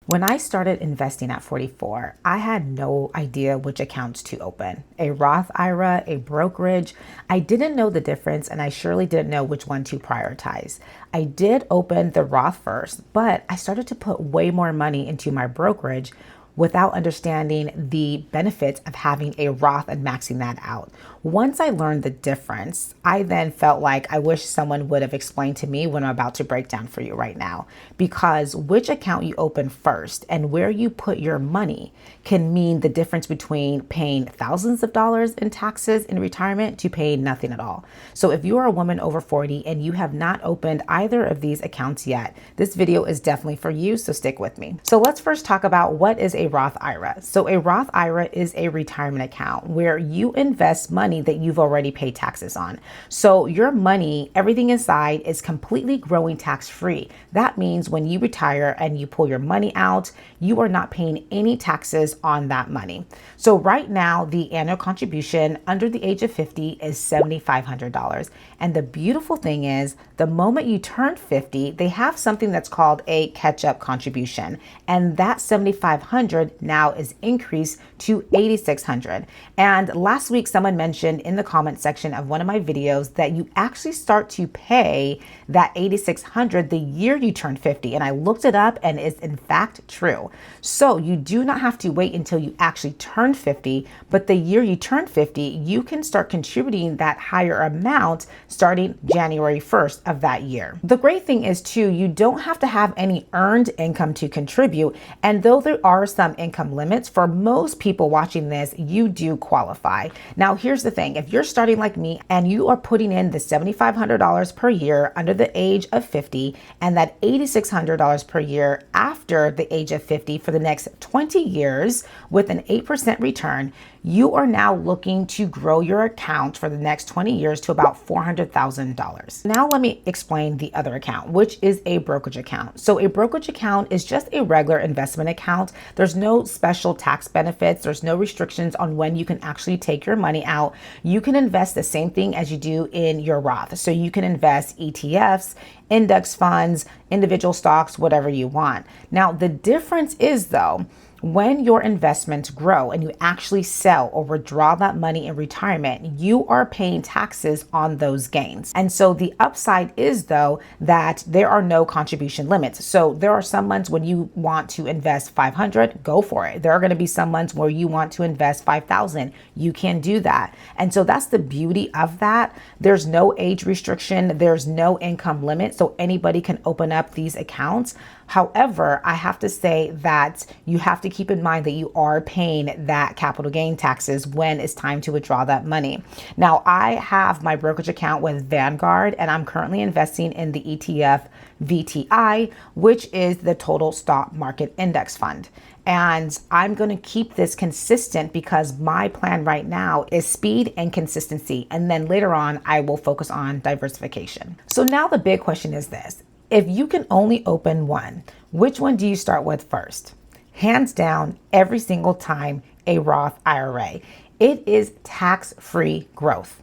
When I started investing at 44, I had no idea which accounts to open. A Roth IRA, a brokerage. I didn't know the difference, and I surely didn't know which one to prioritize. I did open the Roth first, but I started to put way more money into my brokerage without understanding the benefits of having a Roth and maxing that out. Once I learned the difference, I then felt like I wish someone would have explained to me what I'm about to break down for you right now. Because which account you open first and where you put your money can mean the difference between paying thousands of dollars in taxes in retirement to paying nothing at all. So if you are a woman over 40 and you have not opened either of these accounts yet, this video is definitely for you, so stick with me. So let's first talk about what is a Roth IRA. So a Roth IRA is a retirement account where you invest money that you've already paid taxes on. So your money, everything inside is completely growing tax-free. That means when you retire and you pull your money out, you are not paying any taxes on that money. So right now, the annual contribution under the age of 50 is $7,500. And the beautiful thing is, the moment you turn 50, they have something that's called a catch-up contribution. And that $7,500 now is increased to $8,600. And last week, someone mentioned in the comment section of one of my videos that you actually start to pay that $8,600 the year you turn 50. And I looked it up and it's in fact true. So you do not have to wait until you actually turn 50, but the year you turn 50, you can start contributing that higher amount starting January 1st of that year. The great thing is too, you don't have to have any earned income to contribute. And though there are some income limits, for most people watching this, you do qualify. Now, here's the thing. If you're starting like me and you are putting in the $7,500 per year under the age of 50 and that $8,600 per year after the age of 50 for the next 20 years with an 8% return, you are now looking to grow your account for the next 20 years to about $400,000. Now let me explain the other account, which is a brokerage account. So a brokerage account is just a regular investment account. There's no special tax benefits. There's no restrictions on when you can actually take your money out. You can invest the same thing as you do in your Roth. So you can invest ETFs, index funds, individual stocks, whatever you want. Now, the difference is though, when your investments grow and you actually sell or withdraw that money in retirement, you are paying taxes on those gains. And so the upside is though that there are no contribution limits. So there are some months when you want to invest 500, go for it. There are going to be some months where you want to invest 5,000. You can do that. And so that's the beauty of that. There's no age restriction. There's no income limit. So anybody can open up these accounts. However, I have to say that you have to keep in mind that you are paying that capital gain taxes when it's time to withdraw that money. Now, I have my brokerage account with Vanguard, and I'm currently investing in the ETF VTI, which is the Total Stock Market Index Fund. And I'm going to keep this consistent because my plan right now is speed and consistency. And then later on, I will focus on diversification. So now the big question is this. If you can only open one, which one do you start with first? Hands down, every single time, a Roth IRA. It is tax-free growth.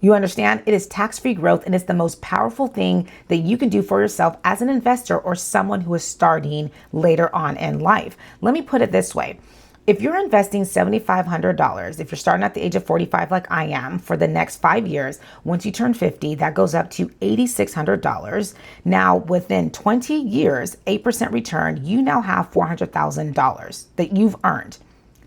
You understand? It is tax-free growth, and it's the most powerful thing that you can do for yourself as an investor or someone who is starting later on in life. Let me put it this way. If you're investing $7,500, if you're starting at the age of 45 like I am, for the next 5 years, once you turn 50, that goes up to $8,600. Now, within 20 years, 8% return, you now have $400,000 that you've earned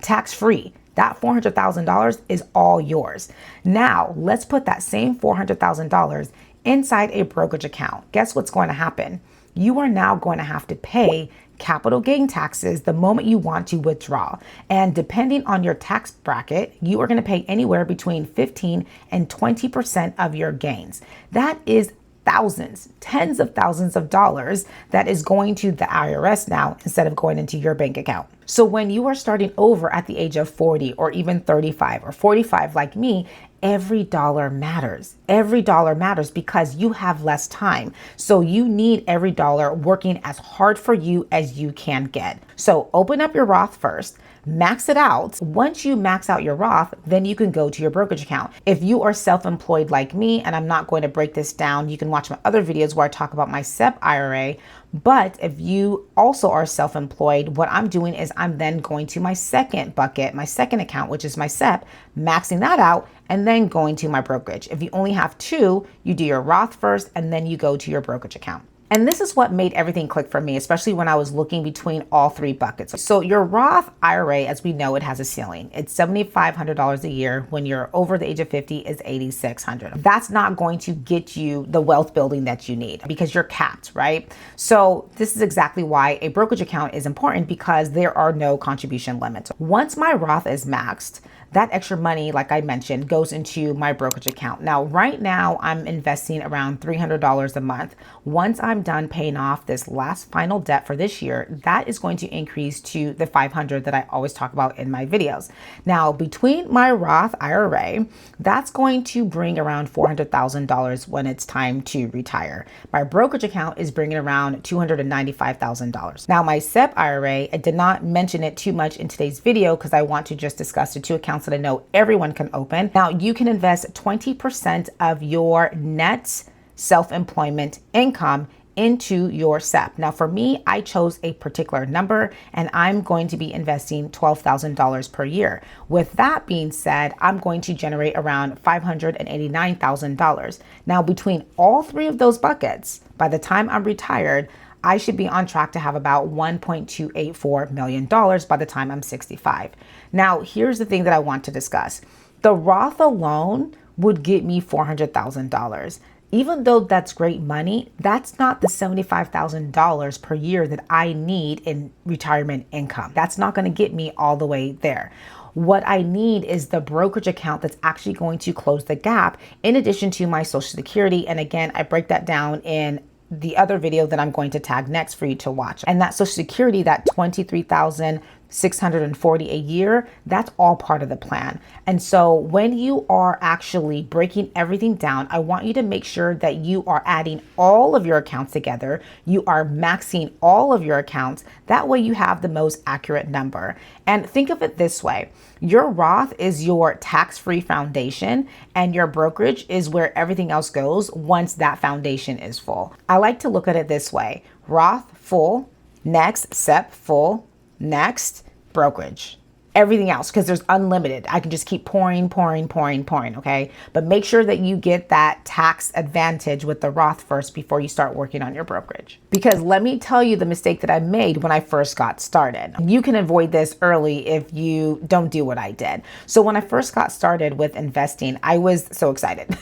tax-free. That $400,000 is all yours. Now, let's put that same $400,000 inside a brokerage account. Guess what's going to happen? You are now going to have to pay capital gain taxes the moment you want to withdraw. And depending on your tax bracket, you are going to pay anywhere between 15 and 20% of your gains. That is thousands, tens of thousands of dollars that is going to the IRS now instead of going into your bank account. So when you are starting over at the age of 40 or even 35 or 45 like me, every dollar matters. Every dollar matters because you have less time. So you need every dollar working as hard for you as you can get. So open up your Roth first, max it out. Once you max out your Roth, then you can go to your brokerage account. If you are self-employed like me, and I'm not going to break this down, you can watch my other videos where I talk about my SEP IRA, But if you also are self-employed, what I'm doing is I'm then going to my second bucket, my second account, which is my SEP, maxing that out, and then going to my brokerage. If you only have two, you do your Roth first, and then you go to your brokerage account. And this is what made everything click for me, especially when I was looking between all three buckets. So your Roth IRA, as we know, it has a ceiling. It's $7,500 a year. When you're over the age of 50, is $8,600. That's not going to get you the wealth building that you need because you're capped, right? So this is exactly why a brokerage account is important, because there are no contribution limits. Once my Roth is maxed, that extra money, like I mentioned, goes into my brokerage account. Now, right now, I'm investing around $300 a month. Once I'm done paying off this last final debt for this year, that is going to increase to the $500 that I always talk about in my videos. Now, between my Roth IRA, that's going to bring around $400,000 when it's time to retire. My brokerage account is bringing around $295,000. Now, my SEP IRA, I did not mention it too much in today's video because I want to just discuss the two accounts that I know everyone can open. Now, you can invest 20% of your net self-employment income into your SEP. Now, for me, I chose a particular number and I'm going to be investing $12,000 per year. With that being said, I'm going to generate around $589,000. Now, between all three of those buckets, by the time I'm retired, I should be on track to have about $1.284 million by the time I'm 65. Now, here's the thing that I want to discuss. The Roth alone would get me $400,000. Even though that's great money, that's not the $75,000 per year that I need in retirement income. That's not going to get me all the way there. What I need is the brokerage account that's actually going to close the gap in addition to my Social Security. And again, I break that down in the other video that I'm going to tag next for you to watch. And that Social Security, that $23,640 a year, that's all part of the plan. And so when you are actually breaking everything down, I want you to make sure that you are adding all of your accounts together. You are maxing all of your accounts. That way you have the most accurate number. And think of it this way. Your Roth is your tax-free foundation and your brokerage is where everything else goes once that foundation is full. I like to look at it this way. Roth full, next SEP full, next brokerage. Everything else, because there's unlimited. I can just keep pouring, okay? But make sure that you get that tax advantage with the Roth first before you start working on your brokerage. Because let me tell you the mistake that I made when I first got started. You can avoid this early if you don't do what I did. So when I first got started with investing, I was so excited.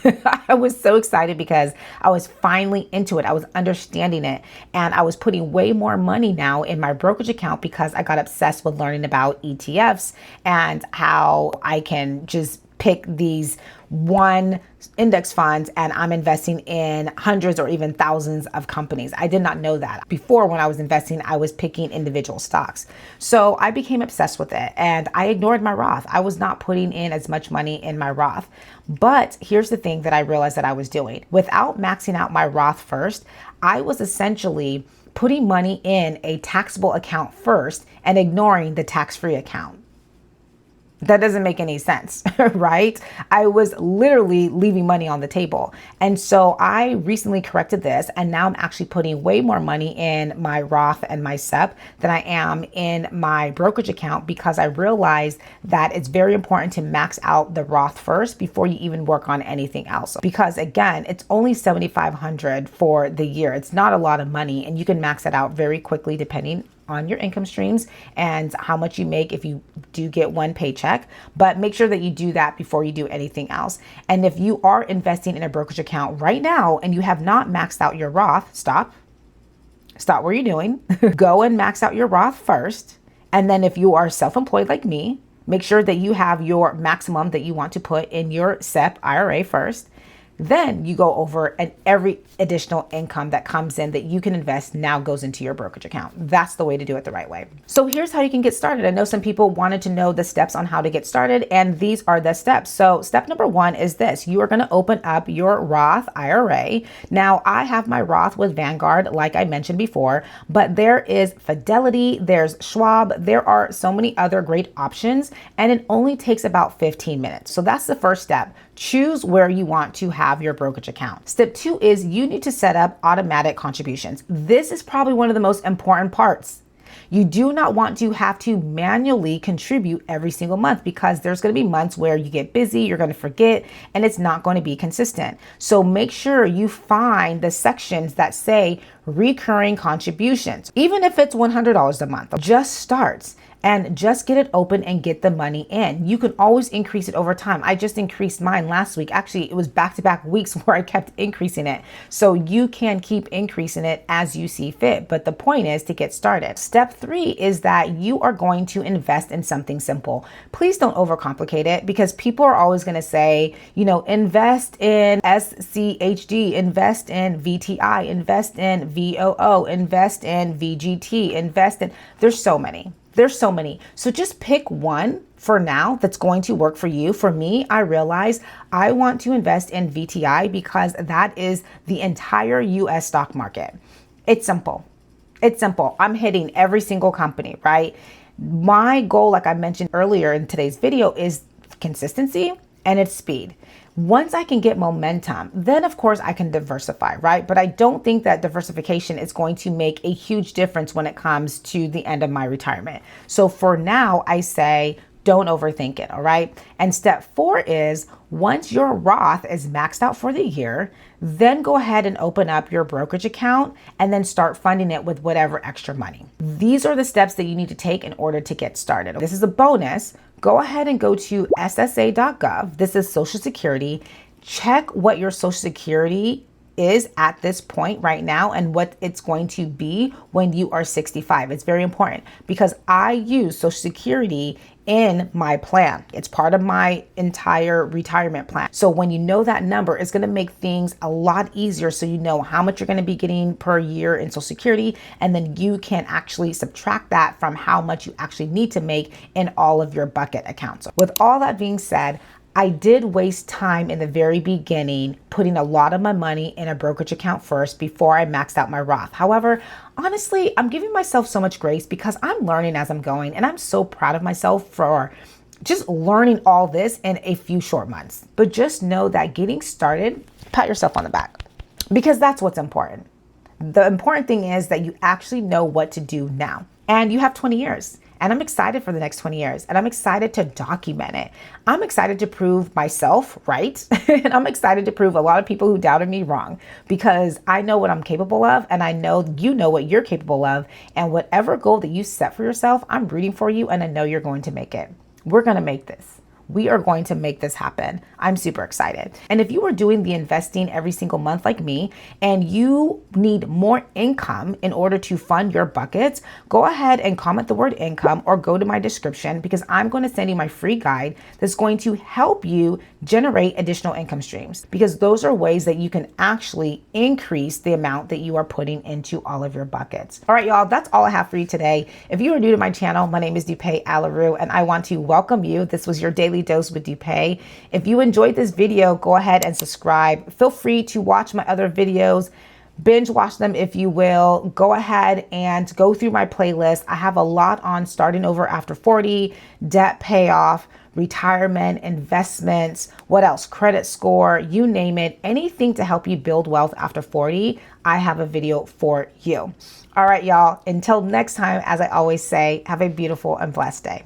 I was so excited because I was finally into it. I was understanding it. And I was putting way more money now in my brokerage account because I got obsessed with learning about ETFs and how I can just pick these one index funds and I'm investing in hundreds or even thousands of companies. I did not know that. Before, when I was investing, I was picking individual stocks. So I became obsessed with it and I ignored my Roth. I was not putting in as much money in my Roth. But here's the thing that I realized that I was doing. Without maxing out my Roth first, I was essentially putting money in a taxable account first and ignoring the tax-free account. That doesn't make any sense, right? I was literally leaving money on the table. And so I recently corrected this and now I'm actually putting way more money in my Roth and my SEP than I am in my brokerage account because I realized that it's very important to max out the Roth first before you even work on anything else. Because again, it's only $7,500 for the year. It's not a lot of money and you can max it out very quickly depending on your income streams and how much you make if you do get one paycheck, but make sure that you do that before you do anything else. And if you are investing in a brokerage account right now and you have not maxed out your Roth, stop what you're doing, go and max out your Roth first. And then if you are self-employed like me, make sure that you have your maximum that you want to put in your SEP IRA first. Then you go over and every additional income that comes in that you can invest now goes into your brokerage account. That's the way to do it the right way. So here's how you can get started. I know some people wanted to know the steps on how to get started, and these are the steps. So step number one is this. You are going to open up your Roth IRA. Now, I have my Roth with Vanguard, like I mentioned before, but there is Fidelity, there's Schwab, there are so many other great options, and it only takes about 15 minutes. So that's the first step. Choose where you want to have your brokerage account. Step 2 is you need to set up automatic contributions. This is probably one of the most important parts. You do not want to have to manually contribute every single month because there's going to be months where you get busy, you're going to forget, and it's not going to be consistent. So make sure you find the sections that say recurring contributions. Even if it's $100 a month, just starts. And just get it open and get the money in. You can always increase it over time. I just increased mine last week. Actually, it was back-to-back weeks where I kept increasing it. So you can keep increasing it as you see fit. But the point is to get started. Step 3 is that you are going to invest in something simple. Please don't overcomplicate it because people are always going to say, invest in SCHD, invest in VTI, invest in VOO, invest in VGT, invest in, there's so many. So just pick one for now that's going to work for you. For me, I realize I want to invest in VTI because that is the entire US stock market. It's simple. I'm hitting every single company, right? My goal, like I mentioned earlier in today's video, is consistency and it's speed. Once I can get momentum, then of course I can diversify, right? But I don't think that diversification is going to make a huge difference when it comes to the end of my retirement. So for now, I say, don't overthink it, all right? And step 4 is once your Roth is maxed out for the year, then go ahead and open up your brokerage account and then start funding it with whatever extra money. These are the steps that you need to take in order to get started. This is a bonus. Go ahead and go to ssa.gov. This is Social Security. Check what your Social Security is at this point right now and what it's going to be when you are 65. It's very important because I use Social Security in my plan. It's part of my entire retirement plan. So when you know that number, it's going to make things a lot easier so you know how much you're going to be getting per year in Social Security, and then you can actually subtract that from how much you actually need to make in all of your bucket accounts. With all that being said, I did waste time in the very beginning putting a lot of my money in a brokerage account first before I maxed out my Roth. However, honestly, I'm giving myself so much grace because I'm learning as I'm going, and I'm so proud of myself for just learning all this in a few short months. But just know that getting started, pat yourself on the back because that's what's important. The important thing is that you actually know what to do now, and you have 20 years. And I'm excited for the next 20 years, and I'm excited to document it. I'm excited to prove myself right. And I'm excited to prove a lot of people who doubted me wrong because I know what I'm capable of, and I know you know what you're capable of. And whatever goal that you set for yourself, I'm rooting for you, and I know you're going to make it. We're going to make this. We are going to make this happen. I'm super excited. And if you are doing the investing every single month like me, and you need more income in order to fund your buckets, go ahead and comment the word income or go to my description because I'm going to send you my free guide that's going to help you generate additional income streams because those are ways that you can actually increase the amount that you are putting into all of your buckets. All right, y'all, that's all I have for you today. If you are new to my channel, my name is Dupe Alaru, and I want to welcome you. This was your daily dose with Dupe. If you enjoyed this video, go ahead and subscribe. Feel free to watch my other videos. Binge watch them if you will. Go ahead and go through my playlist. I have a lot on starting over after 40, debt payoff, retirement, investments, what else? Credit score, you name it. Anything to help you build wealth after 40, I have a video for you. All right, y'all. Until next time, as I always say, have a beautiful and blessed day.